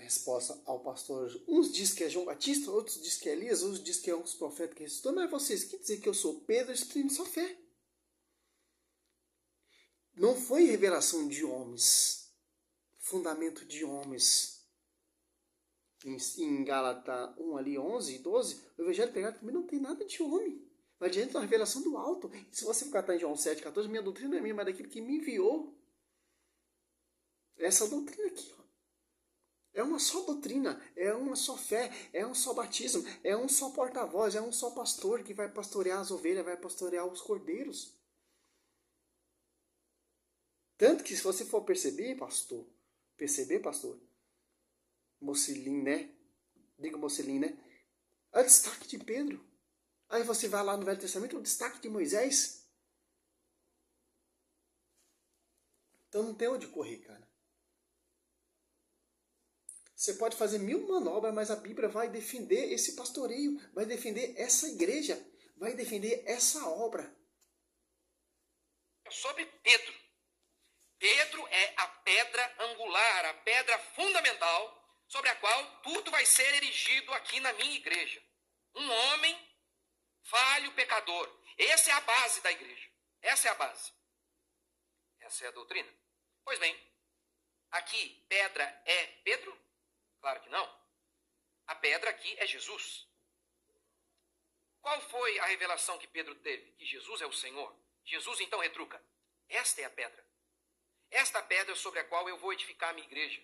resposta ao pastor. Uns dizem que é João Batista, outros dizem que é Elias, outros dizem que é um dos profetas que ressuscitou. Mas vocês que dizem que eu sou Pedro, exprime sua fé. Não foi revelação de homens, fundamento de homens. Em Gálatas 1, ali, 11 e 12, o evangelho pregado também não tem nada de homem. Vai diante da revelação do alto. E se você ficar em João 7, 14, minha doutrina não é minha, mas daquele que me enviou. Essa doutrina aqui, ó. É uma só doutrina, é uma só fé, é um só batismo, é um só porta-voz, é um só pastor que vai pastorear as ovelhas, vai pastorear os cordeiros. Tanto que se você for perceber, pastor, Mocelin, né? Diga Mocelin, né? É o destaque de Pedro. Aí você vai lá no Velho Testamento, o destaque de Moisés. Então não tem onde correr, cara. Você pode fazer 1000 manobras, mas a Bíblia vai defender esse pastoreio, vai defender essa igreja, vai defender essa obra. Sobre Pedro. Pedro é a pedra angular, a pedra fundamental sobre a qual tudo vai ser erigido aqui na minha igreja. Um homem falho, pecador. Essa é a base da igreja. Essa é a base. Essa é a doutrina. Pois bem, aqui pedra é Pedro? Claro que não. A pedra aqui é Jesus. Qual foi a revelação que Pedro teve? Que Jesus é o Senhor. Jesus então retruca. Esta é a pedra. Esta pedra sobre a qual eu vou edificar a minha igreja.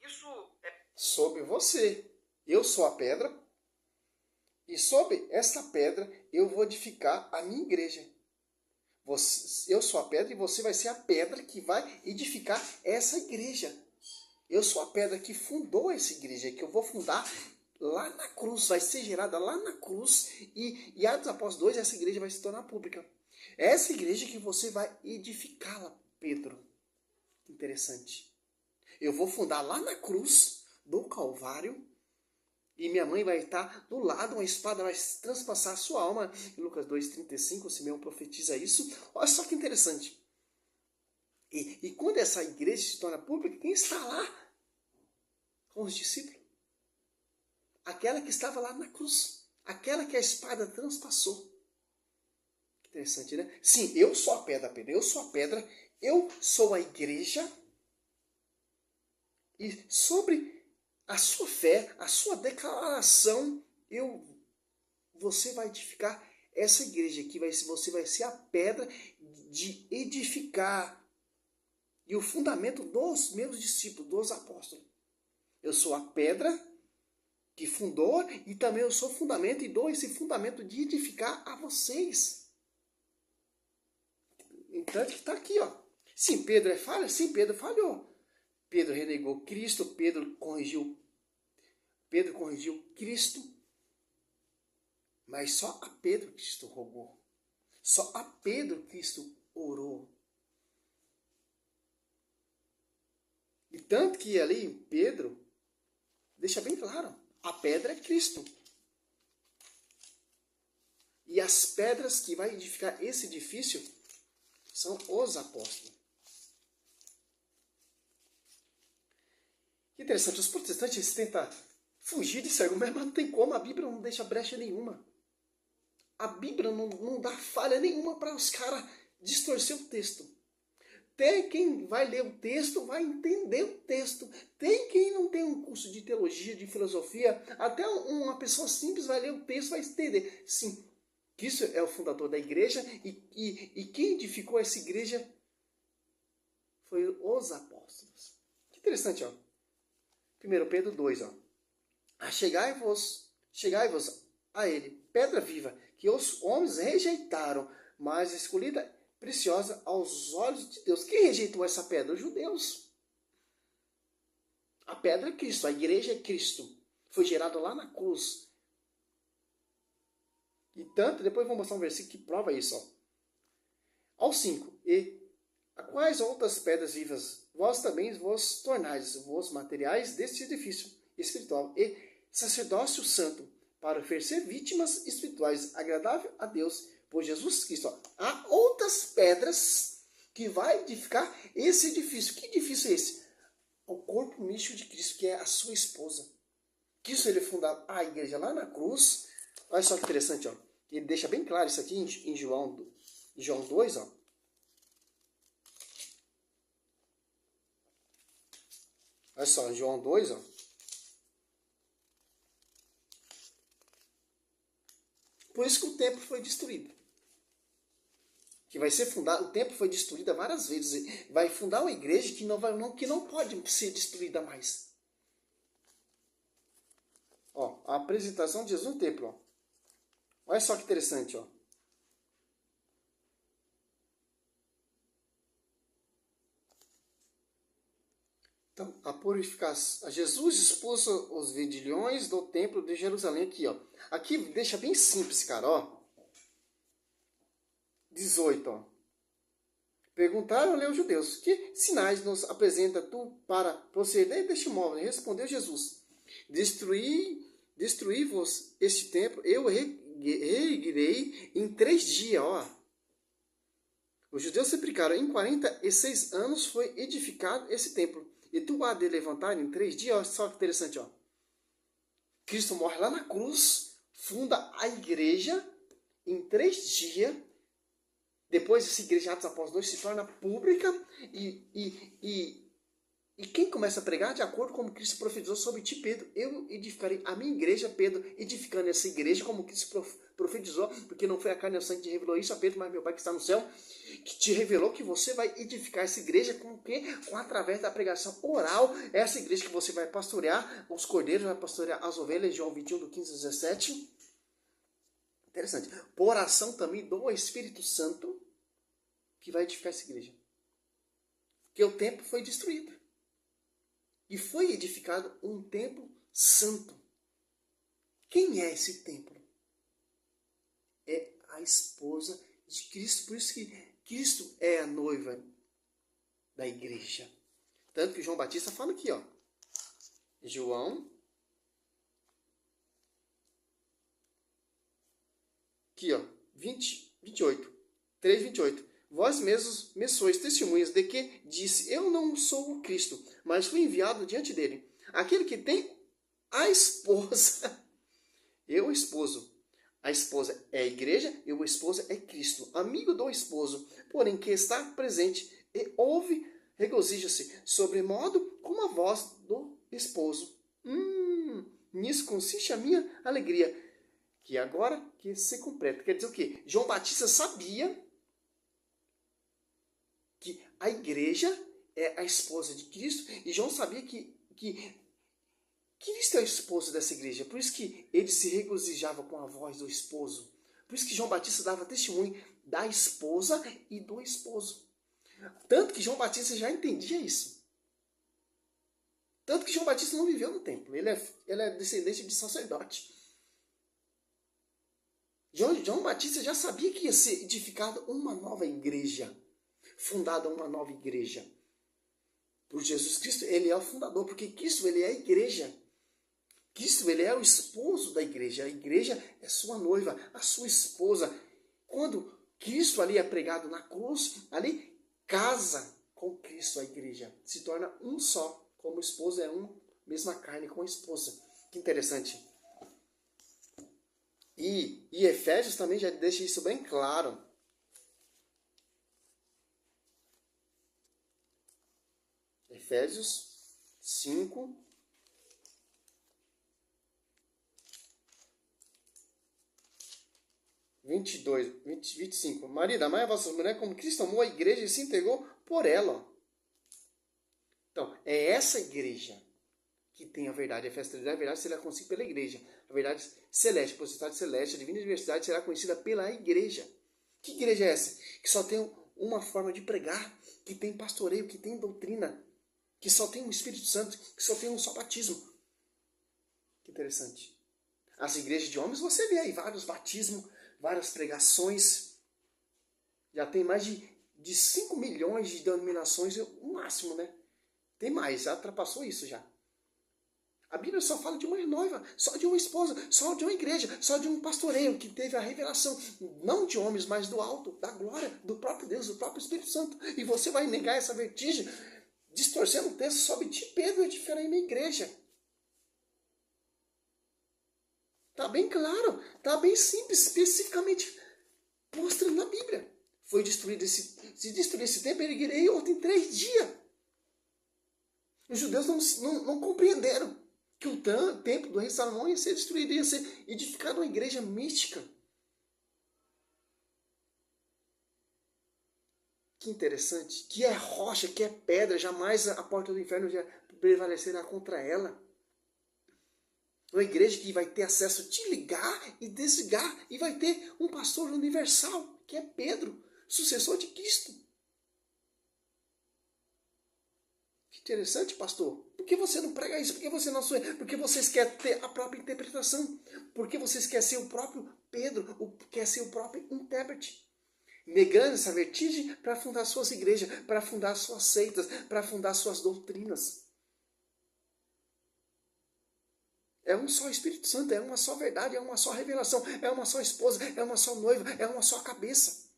Isso é... Sobre você. Eu sou a pedra. E sobre essa pedra eu vou edificar a minha igreja. Eu sou a pedra e você vai ser a pedra que vai edificar essa igreja. Eu sou a pedra que fundou essa igreja, que eu vou fundar lá na cruz, vai ser gerada lá na cruz. E Atos Apóstolos 2, essa igreja vai se tornar pública. É essa igreja que você vai edificá-la, Pedro. Interessante. Eu vou fundar lá na cruz do Calvário. E minha mãe vai estar do lado, uma espada vai transpassar a sua alma. Em Lucas 2,35, o Simeão profetiza isso. Olha só que interessante. E quando essa igreja se torna pública, quem está lá com os discípulos? Aquela que estava lá na cruz. Aquela que a espada transpassou. Interessante, né? Sim, eu sou a pedra, Pedro. Eu sou a pedra. Eu sou a igreja. E sobre a sua fé, a sua declaração, você vai edificar essa igreja aqui. Você vai ser a pedra de edificar. E o fundamento dos meus discípulos, dos apóstolos. Eu sou a pedra que fundou e também eu sou o fundamento e dou esse fundamento de edificar a vocês. Então que está aqui, ó. Sim, Pedro é falha? Sim, Pedro falhou. Pedro renegou Cristo, Pedro corrigiu Cristo. Mas só a Pedro Cristo rogou. Só a Pedro Cristo orou. E tanto que ali em Pedro, deixa bem claro, a pedra é Cristo. E as pedras que vai edificar esse edifício são os apóstolos. Que interessante, os protestantes tentam fugir desse argumento, mas não tem como, a Bíblia não deixa brecha nenhuma. A Bíblia não dá falha nenhuma para os caras distorcer o texto. Tem quem vai ler o texto, vai entender o texto. Tem quem não tem um curso de teologia, de filosofia. Até uma pessoa simples vai ler o texto, vai entender. Sim, Cristo é o fundador da igreja e quem edificou essa igreja foi os apóstolos. Que interessante, ó. 1 Pedro 2, ó. Chegai-vos a ele, pedra viva, que os homens rejeitaram, mas escolhida preciosa aos olhos de Deus. Quem rejeitou essa pedra? Os judeus. A pedra é Cristo, a igreja é Cristo. Foi gerado lá na cruz. E tanto, depois eu vou mostrar um versículo que prova isso. Ó. Ao 5. E a quais outras pedras vivas vós também vos tornais vos materiais deste edifício espiritual e sacerdócio santo, para oferecer vítimas espirituais agradável a Deus por Jesus Cristo. Ó. Há outras pedras que vai edificar esse edifício. Que edifício é esse? o corpo místico de Cristo, que é a sua esposa. Cristo ele funda a igreja lá na cruz. Olha só que interessante, ó. Ele deixa bem claro isso aqui em João 2, ó. Olha só, João 2, ó. Por isso que o templo foi destruído. Que vai ser fundado, o templo foi destruído várias vezes. Vai fundar uma igreja que não pode ser destruída mais. Ó, a apresentação de Jesus no templo, ó. Olha só que interessante, ó. Então, a purificação. Jesus expôs os vendilhões do templo de Jerusalém aqui, ó. Aqui deixa bem simples, cara, ó. 18, ó. Perguntaram-lhe os judeus: que sinais nos apresenta tu para proceder deste modo? Respondeu Jesus: Destruí-vos este templo, eu reerguerei em 3 dias, ó. Os judeus replicaram: em 46 anos foi edificado esse templo, e tu há de levantar em 3 dias. Olha só que interessante, ó. Cristo morre lá na cruz, funda a igreja em 3 dias. Depois essa igreja, Atos Apóstolos 2, se torna pública e quem começa a pregar de acordo com como Cristo profetizou sobre ti, Pedro, eu edificarei a minha igreja, Pedro, edificando essa igreja como Cristo profetizou, porque não foi a carne e o sangue que te revelou isso a Pedro, mas meu Pai que está no céu, que te revelou que você vai edificar essa igreja com o quê? Através da pregação oral, essa igreja que você vai pastorear os cordeiros, vai pastorear as ovelhas, João 21, do 15 a 17. Interessante. Por ação também do Espírito Santo, que vai edificar essa igreja. Porque o templo foi destruído. E foi edificado um templo santo. Quem é esse templo? É a esposa de Cristo. Por isso que Cristo é a noiva da igreja. Tanto que João Batista fala aqui, ó. João. Aqui, ó. 28. 3, 28. Vós mesmos me sois testemunhas de que disse: eu não sou o Cristo, mas fui enviado diante dele. Aquele que tem a esposa, eu o esposo. A esposa é a igreja, e o esposo é Cristo, amigo do esposo, porém que está presente e ouve, regozija-se sobremodo com a voz do esposo. Nisso consiste a minha alegria, que agora que se completa. Quer dizer o quê? João Batista sabia que a igreja é a esposa de Cristo, e João sabia que Cristo é o esposo dessa igreja. Por isso que ele se regozijava com a voz do esposo. Por isso que João Batista dava testemunho da esposa e do esposo. Tanto que João Batista já entendia isso. Tanto que João Batista não viveu no templo. Ele é descendente de sacerdote. João Batista já sabia que ia ser edificada uma nova igreja. Fundada uma nova igreja. Por Jesus Cristo, ele é o fundador, porque Cristo, ele é a igreja. Cristo, ele é o esposo da igreja. A igreja é sua noiva, a sua esposa. Quando Cristo ali é pregado na cruz, ali casa com Cristo a igreja. Se torna um só, como o esposo é mesma carne com a esposa. Que interessante. E Efésios também já deixa isso bem claro. Efésios 5, 25. Marido, amai a vossa mulher como Cristo amou a igreja e se entregou por ela. Então, é essa igreja que tem a verdade. Efésios 3, a verdade será conhecida pela igreja. A verdade celeste, a potestade celeste, a divina diversidade será conhecida pela igreja. Que igreja é essa? Que só tem uma forma de pregar, que tem pastoreio, que tem doutrina, que só tem um Espírito Santo, que só tem um só batismo. Que interessante. As igrejas de homens, você vê aí vários batismos, várias pregações. Já tem mais de 5 milhões de denominações, o máximo, né? Tem mais, já ultrapassou isso já. A Bíblia só fala de uma noiva, só de uma esposa, só de uma igreja, só de um pastoreio que teve a revelação, não de homens, mas do alto, da glória, do próprio Deus, do próprio Espírito Santo. E você vai negar essa vertigem distorcendo o texto, sobe de Pedro edificarei minha igreja. Está bem claro, está bem simples, especificamente mostrando na Bíblia. Foi destruído se destruir esse templo, erguerei outro em 3 dias. Os judeus não compreenderam que o templo do rei Salomão ia ser destruído, ia ser edificado uma igreja mística. Que interessante, que é rocha, que é pedra, jamais a porta do inferno já prevalecerá contra ela. Uma igreja que vai ter acesso de ligar e desligar, e vai ter um pastor universal, que é Pedro, sucessor de Cristo. Que interessante, pastor. Por que você não prega isso? Por que você não sonha? Porque vocês querem ter a própria interpretação. Porque vocês querem ser o próprio Pedro, quer ser o próprio intérprete. Negando essa vertigem para fundar suas igrejas, para fundar suas seitas, para fundar suas doutrinas. É um só Espírito Santo, é uma só verdade, é uma só revelação, é uma só esposa, é uma só noiva, é uma só cabeça.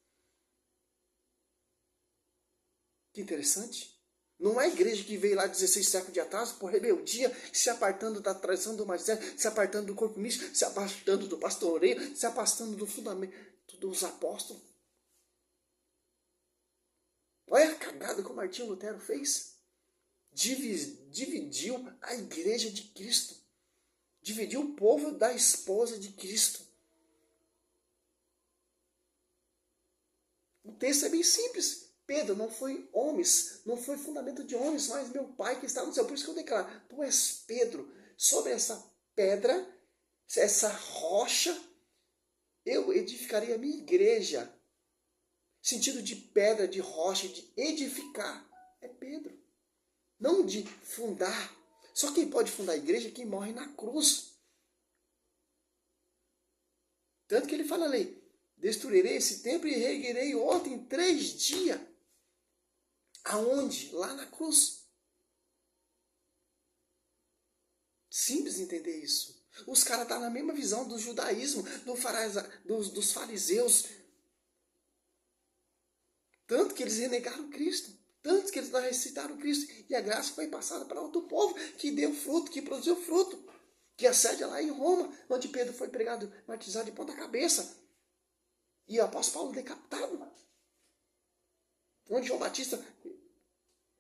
Que interessante. Não é a igreja que veio lá 16 séculos de atrás por rebeldia, se apartando da tradição do magistério, se apartando do corpo místico, se apartando do pastoreio, se afastando do fundamento dos apóstolos. Olha a cagada que o Martinho Lutero fez. Dividiu a igreja de Cristo. Dividiu o povo da esposa de Cristo. O texto é bem simples. Pedro, não foi homens, não foi fundamento de homens, mas meu Pai que está no céu. Por isso que eu declaro, tu és Pedro. Sobre essa pedra, essa rocha, eu edificarei a minha igreja. Sentido de pedra, de rocha, de edificar. É Pedro. Não de fundar. Só quem pode fundar a igreja é quem morre na cruz. Tanto que ele fala ali, destruirei esse templo e reerguerei outro em 3 dias. Aonde? Lá na cruz. Simples entender isso. Os caras estão na mesma visão do judaísmo, dos fariseus. Tanto que eles renegaram Cristo. Tanto que eles não ressuscitaram Cristo. E a graça foi passada para outro povo que deu fruto, que produziu fruto. Que a sede é lá em Roma, onde Pedro foi pregado, martirizado de ponta cabeça. E o apóstolo Paulo decapitado. Onde João Batista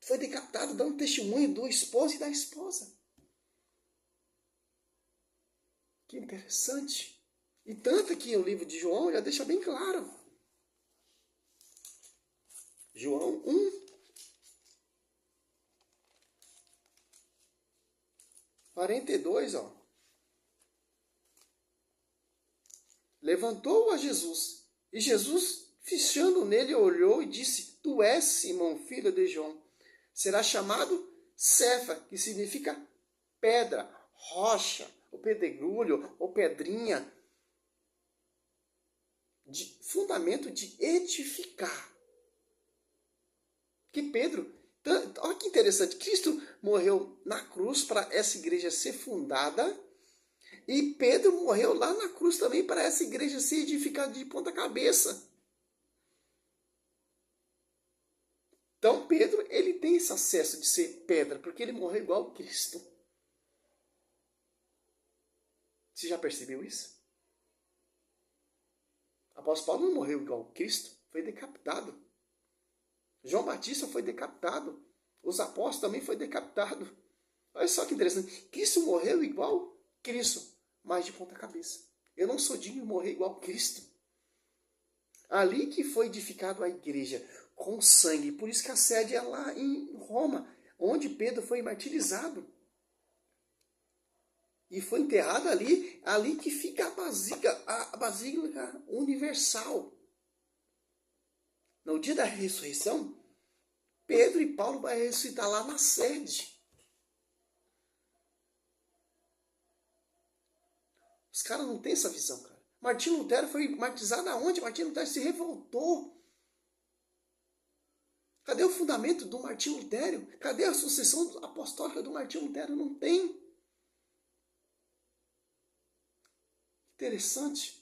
foi decapitado, dando testemunho do esposo e da esposa. Que interessante. E tanto que o livro de João já deixa bem claro. João 1. 42, ó. Levantou a Jesus. E Jesus, fichando nele, olhou e disse, tu és Simão, filho de João. Será chamado Cefa, que significa pedra, rocha, ou pedregulho, ou pedrinha. De fundamento de edificar. Que Pedro, olha que interessante, Cristo morreu na cruz para essa igreja ser fundada. E Pedro morreu lá na cruz também para essa igreja ser edificada de ponta cabeça. Então Pedro, ele tem esse acesso de ser pedra, porque ele morreu igual a Cristo. Você já percebeu isso? O apóstolo Paulo não morreu igual a Cristo, foi decapitado. João Batista foi decapitado. Os apóstolos também foram decapitados. Olha só que interessante. Cristo morreu igual Cristo, mas de ponta cabeça. Eu não sou digno de morrer igual Cristo. Ali que foi edificado a igreja, com sangue. Por isso que a sede é lá em Roma, onde Pedro foi martirizado. E foi enterrado ali que fica a Basílica Universal. No dia da ressurreição, Pedro e Paulo vão ressuscitar lá na sede. Os caras não têm essa visão, cara. Martinho Lutero foi martirizado aonde? Martinho Lutero se revoltou. Cadê o fundamento do Martinho Lutero? Cadê a sucessão apostólica do Martinho Lutero? Não tem. Interessante.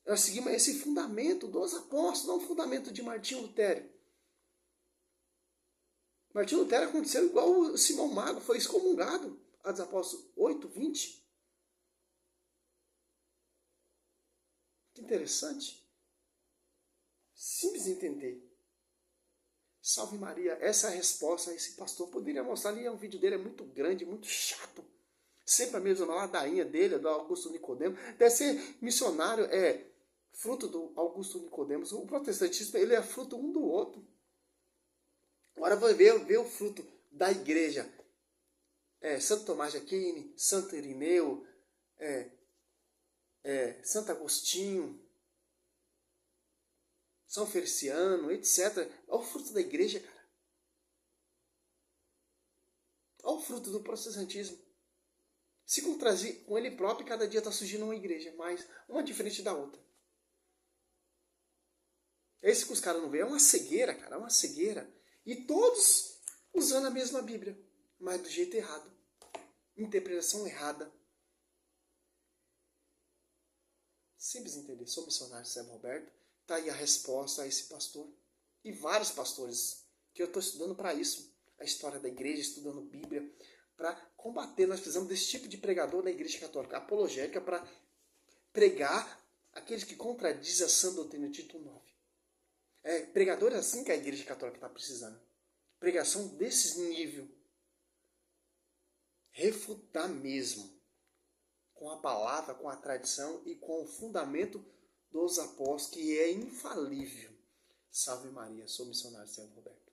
Nós seguimos esse fundamento dos apóstolos, não o fundamento de Martinho Lutero. Martinho Lutero aconteceu igual o Simão Mago, foi excomungado. Atos Apóstolos 8:20. Que interessante. Simples de entender. Salve Maria, essa é a resposta a esse pastor. Poderia mostrar ali, um vídeo dele é muito grande, muito chato. Sempre a mesma ladainha dele, do Augusto Nicodemo. Deve ser missionário, é fruto do Augusto Nicodemos. O protestantismo, ele é fruto um do outro. Agora vai ver o fruto da igreja. Santo Tomás de Aquino, Santo Irineu, Santo Agostinho, São Feliciano, etc. Olha o fruto da igreja, cara. Olha o fruto do protestantismo. Se contrazir com ele próprio, cada dia está surgindo uma igreja, mas uma diferente da outra. É isso que os caras não veem. É uma cegueira, cara. É uma cegueira. E todos usando a mesma Bíblia, mas do jeito errado. Interpretação errada. Simples entender. Sou missionário Sérgio Roberto. Está aí a resposta a esse pastor. E vários pastores que eu estou estudando para isso. A história da igreja, estudando Bíblia. Para combater, nós precisamos desse tipo de pregador na igreja católica apologética para pregar aqueles que contradizem a sã doutrina, título 9. Pregadores assim que a igreja católica está precisando. Pregação desse nível. Refutar mesmo. Com a palavra, com a tradição e com o fundamento dos apóstolos, que é infalível. Salve Maria, sou missionário Sérgio Roberto.